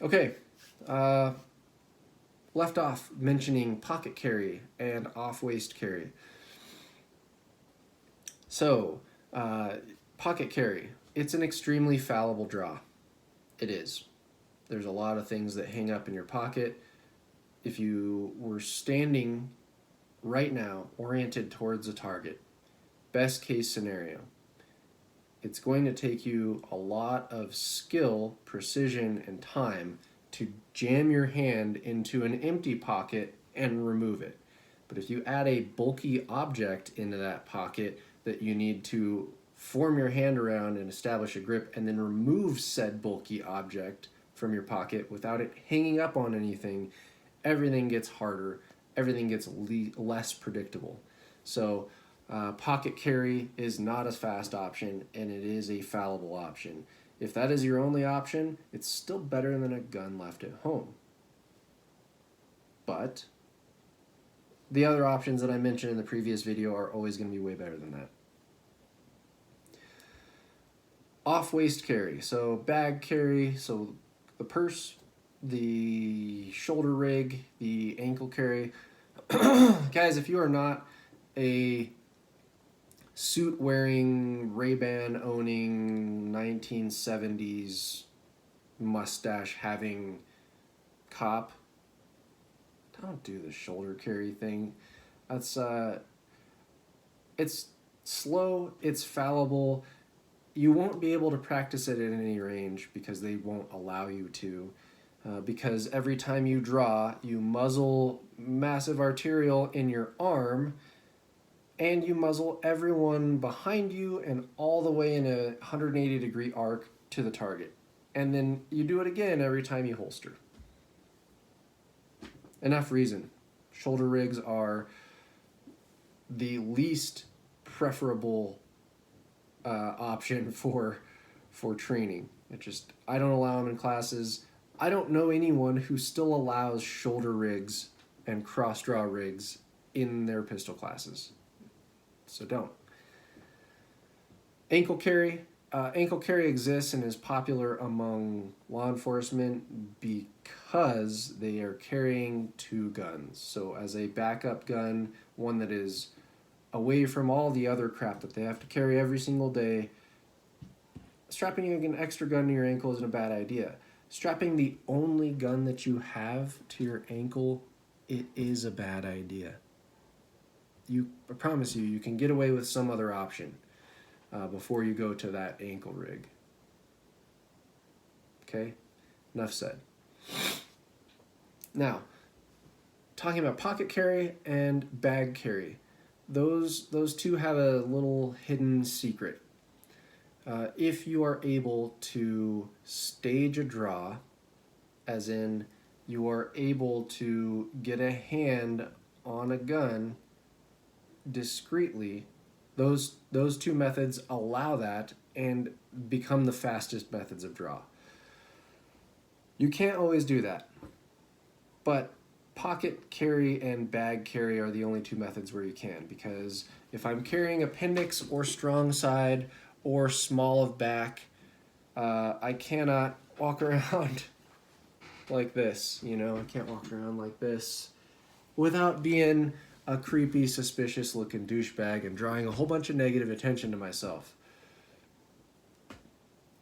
Okay, left off mentioning pocket carry and off-waist carry. So, pocket carry, it's an extremely fallible draw. It is. There's a lot of things that hang up in your pocket. If you were standing right now, oriented towards a target, best case scenario, it's going to take you a lot of skill, precision, and time to jam your hand into an empty pocket and remove it. But if you add a bulky object into that pocket that you need to form your hand around and establish a grip and then remove said bulky object from your pocket without it hanging up on anything, everything gets harder, everything gets less predictable. So pocket carry is not a fast option, and it is a fallible option. If that is your only option, it's still better than a gun left at home. But the other options that I mentioned in the previous video are always going to be way better than that. Off-waist carry, so bag carry, so the purse, the shoulder rig, the ankle carry. Guys, if you are not a suit wearing, Ray-Ban owning, 1970s mustache having cop, don't do the shoulder carry thing. That's it's slow, it's fallible. You won't be able to practice it at any range because they won't allow you to. Because every time you draw, you muzzle massive arterial in your arm, and you muzzle everyone behind you and all the way in a 180-degree arc to the target. And then you do it again every time you holster. Enough reason. Shoulder rigs are the least preferable option for training. I don't allow them in classes. I don't know anyone who still allows shoulder rigs and cross draw rigs in their pistol classes. So don't. Ankle carry. Ankle carry exists and is popular among law enforcement because they are carrying two guns. So as a backup gun, one that is away from all the other crap that they have to carry every single day, strapping an extra gun to your ankle isn't a bad idea. Strapping the only gun that you have to your ankle, it is a bad idea. I promise you, you can get away with some other option before you go to that ankle rig. Okay? Enough said. Now, talking about pocket carry and bag carry. Those two have a little hidden secret. If you are able to stage a draw, as in you are able to get a hand on a gun discreetly, those two methods allow that and become the fastest methods of draw. You can't always do that, but pocket carry and bag carry are the only two methods where you can, because if I'm carrying appendix or strong side or small of back, I cannot walk around like this, I can't walk around like this without being a creepy, suspicious looking douchebag and drawing a whole bunch of negative attention to myself.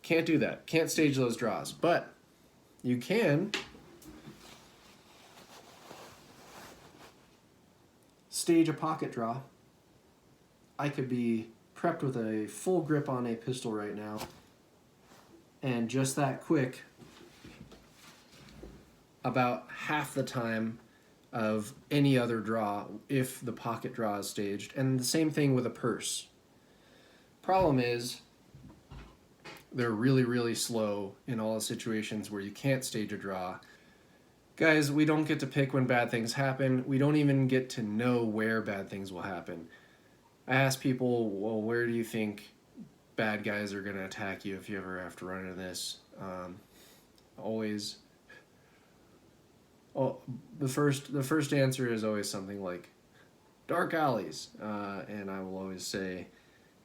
Can't do that. Can't stage those draws. But you can stage a pocket draw. I could be prepped with a full grip on a pistol right now, and just that quick, about half the time of any other draw if the pocket draw is staged. And the same thing with a purse. Problem is, they're really, really slow in all the situations where you can't stage a draw. Guys, we don't get to pick when bad things happen. We don't even get to know where bad things will happen. I ask people, well, where do you think bad guys are going to attack you if you ever have to run into this? Always... Oh, the first answer is always something like dark alleys, and I will always say,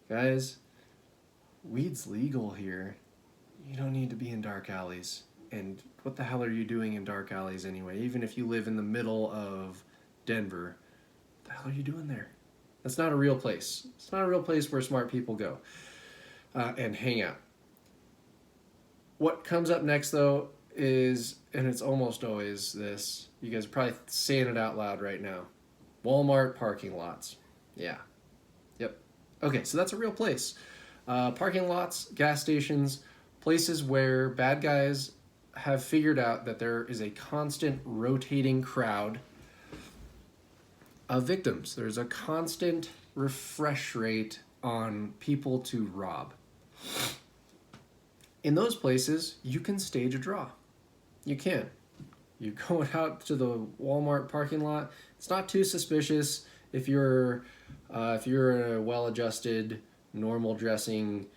guys, weed's legal here. You don't need to be in dark alleys. And what the hell are you doing in dark alleys anyway? Even if you live in the middle of Denver, what the hell are you doing there? That's not a real place. It's not a real place where smart people go and hang out. What comes up next, though, is, and it's almost always this, you guys are probably saying it out loud right now, Walmart parking lots. Yeah. Yep. Okay, so that's a real place. Parking lots, gas stations, places where bad guys have figured out that there is a constant rotating crowd of victims. There's a constant refresh rate on people to rob. In those places, you can stage a draw. You can. You go out to the Walmart parking lot. It's not too suspicious if you're a well-adjusted, normal dressing,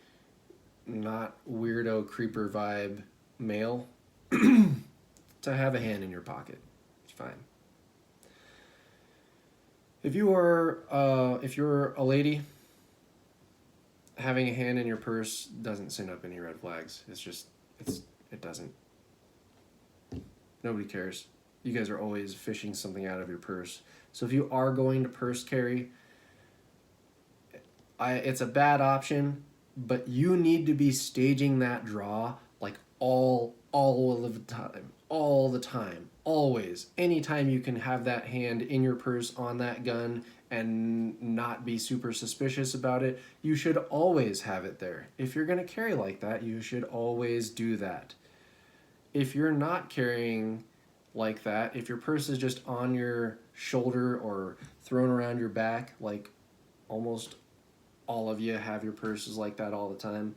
not weirdo creeper vibe male to have a hand in your pocket. It's fine. If you're a lady, having a hand in your purse doesn't send up any red flags. It doesn't. Nobody cares. You guys are always fishing something out of your purse. So if you are going to purse carry, it's a bad option, but you need to be staging that draw like all of the time. All the time. Always. Anytime you can have that hand in your purse on that gun and not be super suspicious about it, you should always have it there. If you're going to carry like that, you should always do that. If you're not carrying like that, if your purse is just on your shoulder or thrown around your back, like almost all of you have your purses like that all the time,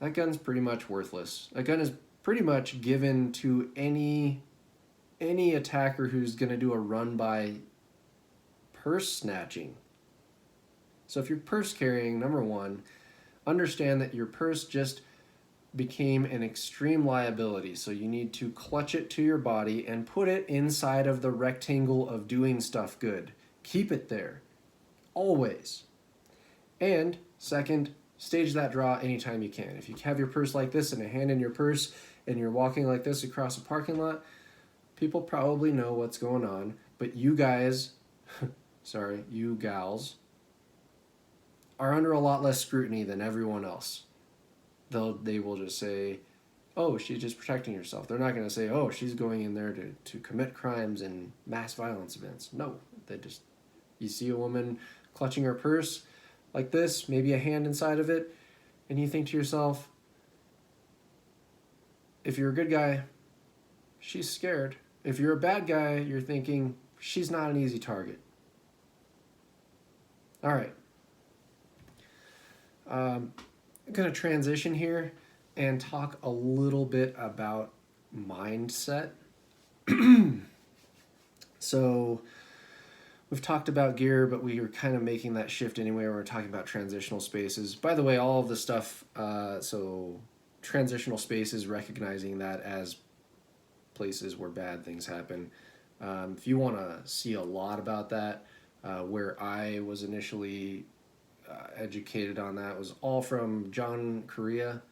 that gun's pretty much worthless. That gun is pretty much given to any attacker who's going to do a run-by purse snatching. So if you're purse carrying, number one, understand that your purse just became an extreme liability. So you need to clutch it to your body and put it inside of the rectangle of doing stuff good. Keep it there. Always. And second, stage that draw anytime you can. If you have your purse like this and a hand in your purse and you're walking like this across a parking lot, people probably know what's going on, but you guys, sorry, you gals, are under a lot less scrutiny than everyone else. They will just say, oh, she's just protecting herself. They're not going to say, oh, she's going in there to commit crimes and mass violence events. No, you see a woman clutching her purse like this, maybe a hand inside of it, and you think to yourself, if you're a good guy, she's scared. If you're a bad guy, you're thinking, she's not an easy target. All right. I'm going to transition here and talk a little bit about mindset. So we've talked about gear, but we were kind of making that shift anyway. We're talking about transitional spaces. By the way, all of the stuff, so transitional spaces, recognizing that as places where bad things happen. If you want to see a lot about that, where I was initially educated on that was all from John Correa,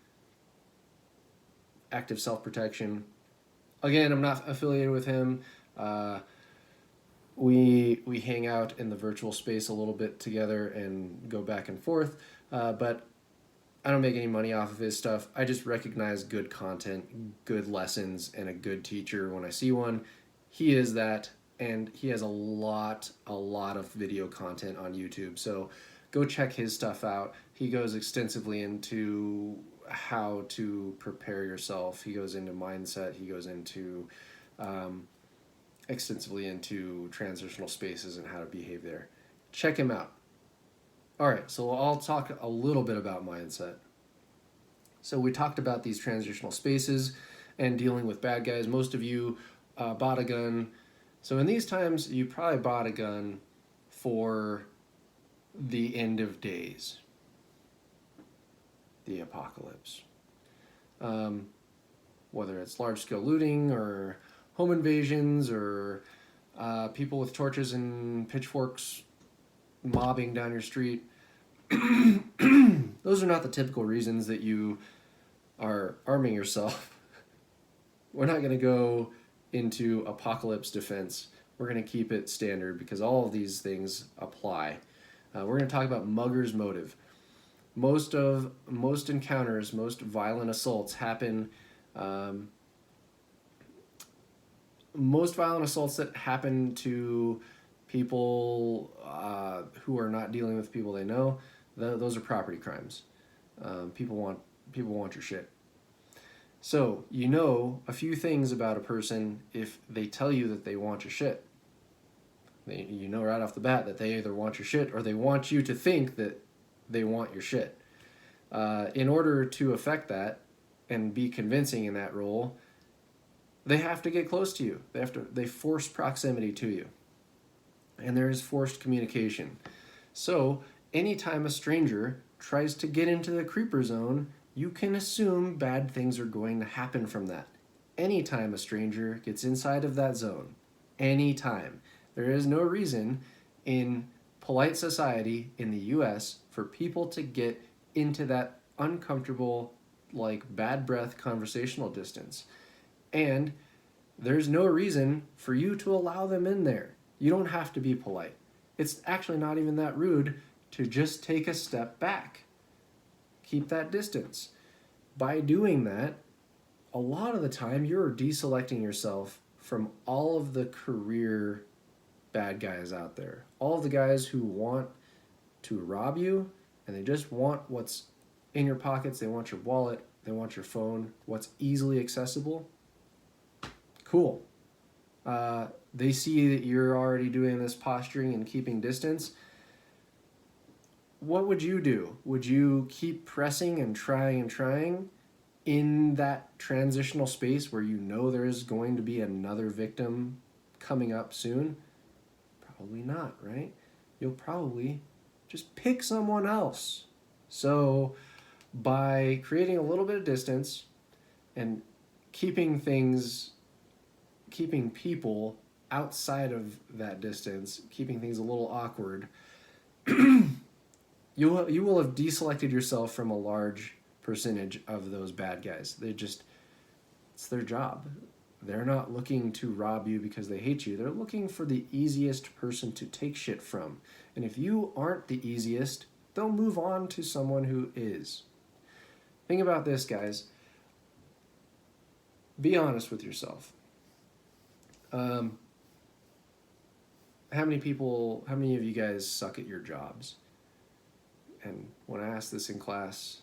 Active Self-Protection. Again, I'm not affiliated with him. We hang out in the virtual space a little bit together and go back and forth, but I don't make any money off of his stuff. I just recognize good content, good lessons, and a good teacher when I see one. He is that, and he has a lot of video content on YouTube. So go check his stuff out. He goes extensively into how to prepare yourself. He goes into mindset. He goes into extensively into transitional spaces and how to behave there. Check him out. All right, so I'll talk a little bit about mindset. So we talked about these transitional spaces and dealing with bad guys. Most of you bought a gun. So in these times, you probably bought a gun for the end of days, the apocalypse. Whether it's large-scale looting or home invasions or people with torches and pitchforks mobbing down your street. Those are not the typical reasons that you are arming yourself. We're not going to go into apocalypse defense. We're going to keep it standard because all of these things apply. We're going to talk about mugger's motive. Most encounters, most violent assaults happen. Most violent assaults that happen to people who are not dealing with people they know, those are property crimes. People want your shit. So you know a few things about a person if they tell you that they want your shit. You know right off the bat that they either want your shit or they want you to think that they want your shit. In order to affect that and be convincing in that role, they have to get close to you. They force proximity to you. And there is forced communication. So anytime a stranger tries to get into the creeper zone, you can assume bad things are going to happen from that. Anytime a stranger gets inside of that zone, anytime. There is no reason in polite society in the US for people to get into that uncomfortable, like bad breath conversational distance. And there's no reason for you to allow them in there. You don't have to be polite. It's actually not even that rude to just take a step back. Keep that distance. By doing that, a lot of the time you're deselecting yourself from all of the career bad guys out there. All of the guys who want to rob you and they just want what's in your pockets. They want your wallet. They want your phone. What's easily accessible. Cool. They see that you're already doing this posturing and keeping distance. What would you do? Would you keep pressing and trying in that transitional space where you know there is going to be another victim coming up soon? Probably not, right? You'll probably just pick someone else. So by creating a little bit of distance and keeping people outside of that distance, keeping things a little awkward, you will have deselected yourself from a large percentage of those bad guys. It's their job. They're not looking to rob you because they hate you. They're looking for the easiest person to take shit from. And if you aren't the easiest, they'll move on to someone who is. Think about this, guys. Be honest with yourself. How many of you guys suck at your jobs? And when I ask this in class,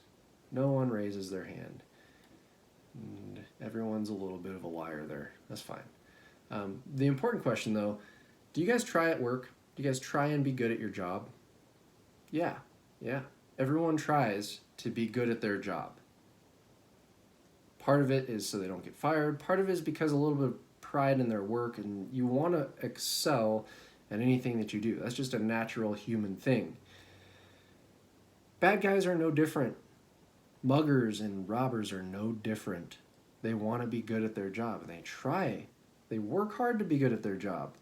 no one raises their hand. And everyone's a little bit of a liar there. That's fine. The important question, though, do you guys try at work? Do you guys try and be good at your job? Yeah. Everyone tries to be good at their job. Part of it is so they don't get fired. Part of it is because a little bit of pride in their work, and you want to excel at anything that you do. That's just a natural human thing. Bad guys are no different. Muggers and robbers are no different. They want to be good at their job, and they try. They work hard to be good at their job.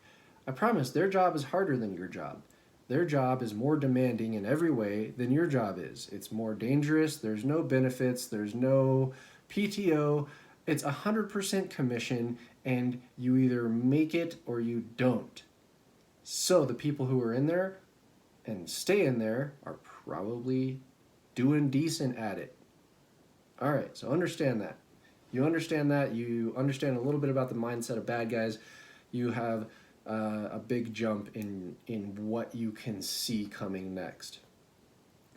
I promise, their job is harder than your job. Their job is more demanding in every way than your job is. It's more dangerous. There's no benefits. There's no PTO. It's 100% commission, and you either make it or you don't. So the people who are in there and stay in there are probably doing decent at it. All right, so understand that. You understand that. You understand a little bit about the mindset of bad guys. You have a big jump in what you can see coming next.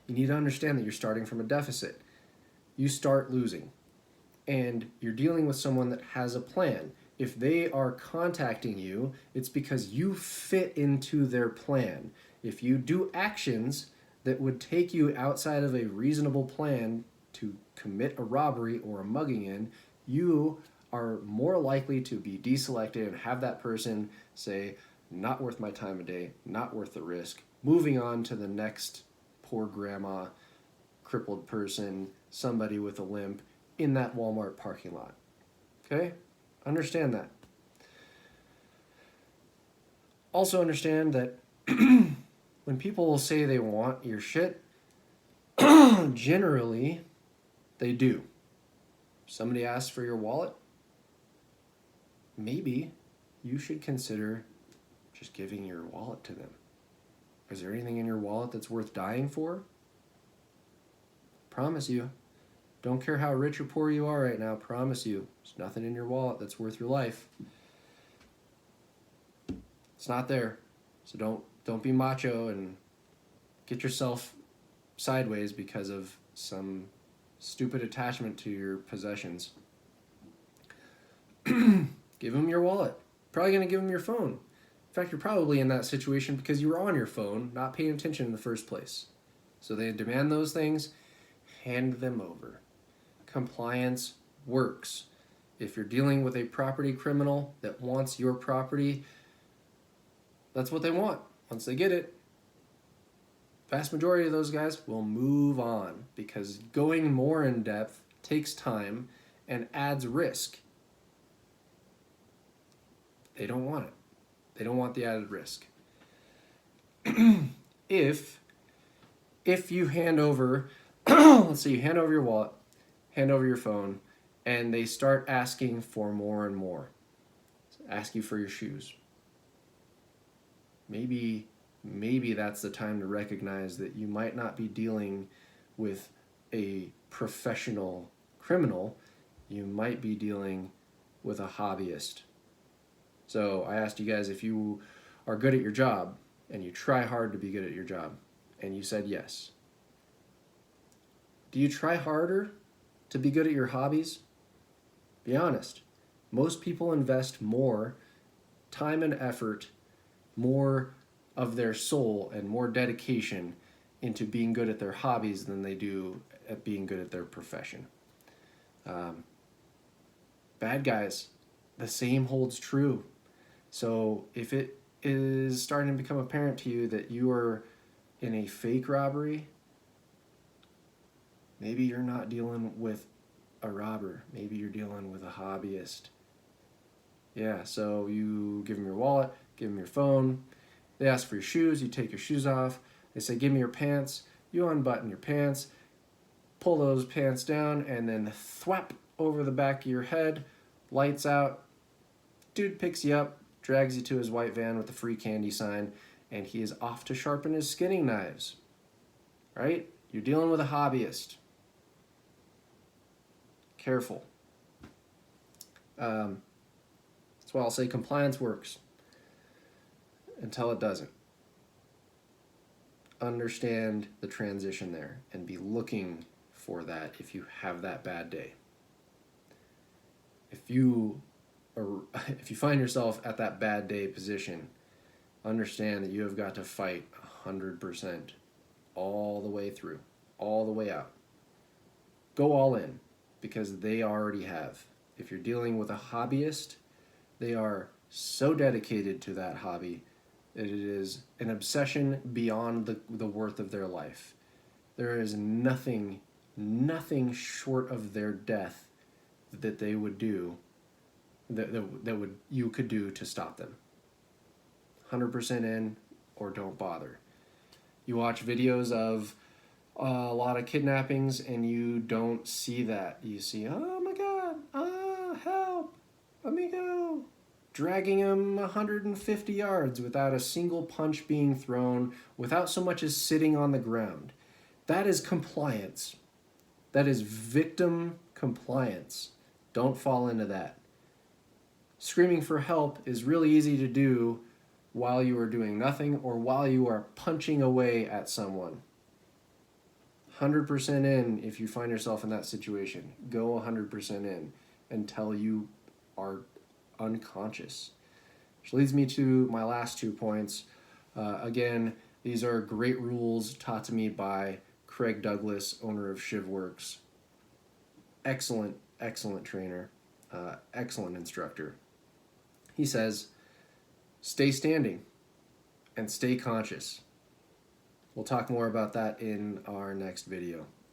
You need to understand that you're starting from a deficit. You start losing. And you're dealing with someone that has a plan. If they are contacting you, it's because you fit into their plan. If you do actions that would take you outside of a reasonable plan to commit a robbery or a mugging in, you are more likely to be deselected and have that person say, not worth my time of day, not worth the risk, moving on to the next poor grandma, crippled person, somebody with a limp in that Walmart parking lot. Okay? Understand that. Also understand that when people say they want your shit, generally they do. Somebody asks for your wallet, maybe you should consider just giving your wallet to them. Is there anything in your wallet that's worth dying for? Promise you. Don't care how rich or poor you are right now, promise you. There's nothing in your wallet that's worth your life. It's not there. So don't be macho and get yourself sideways because of some stupid attachment to your possessions. Give them your wallet. Probably going to give them your phone. In fact, you're probably in that situation because you were on your phone, not paying attention in the first place. So they demand those things, hand them over. Compliance works. If you're dealing with a property criminal that wants your property, that's what they want. Once they get it, vast majority of those guys will move on because going more in depth takes time and adds risk. They don't want it. They don't want the added risk. If you hand over, let's say you hand over your wallet, hand over your phone, and they start asking for more and more, ask you for your shoes. Maybe that's the time to recognize that you might not be dealing with a professional criminal. You might be dealing with a hobbyist. So I asked you guys if you are good at your job and you try hard to be good at your job, and you said yes. Do you try harder to be good at your hobbies? Be honest. Most people invest more time and effort, more of their soul and more dedication into being good at their hobbies than they do at being good at their profession. Bad guys, the same holds true. So if it is starting to become apparent to you that you are in a fake robbery, maybe you're not dealing with a robber. Maybe you're dealing with a hobbyist. Yeah, so you give them your wallet, give them your phone. They ask for your shoes, you take your shoes off. They say, give me your pants. You unbutton your pants, pull those pants down, and then thwap over the back of your head, lights out. Dude picks you up, drags you to his white van with the free candy sign, and he is off to sharpen his skinning knives. Right? You're dealing with a hobbyist. Careful. That's why I'll say compliance works until it doesn't. Understand the transition there and be looking for that if you have that bad day. If you find yourself at that bad day position, understand that you have got to fight 100% all the way through, all the way out. Go all in, because they already have. If you're dealing with a hobbyist, they are so dedicated to that hobby that it is an obsession beyond the worth of their life. There is nothing short of their death that they would do, that you could do to stop them. 100% in, or don't bother. You watch videos of a lot of kidnappings and you don't see that. You see, oh my God, help, let me go. Dragging him 150 yards without a single punch being thrown, without so much as sitting on the ground. That is compliance. That is victim compliance. Don't fall into that. Screaming for help is really easy to do while you are doing nothing or while you are punching away at someone. 100% in if you find yourself in that situation. Go 100% in until you are unconscious. Which leads me to my last 2 points. Again, these are great rules taught to me by Craig Douglas, owner of ShivWorks. Excellent trainer, excellent instructor. He says, stay standing and stay conscious. We'll talk more about that in our next video.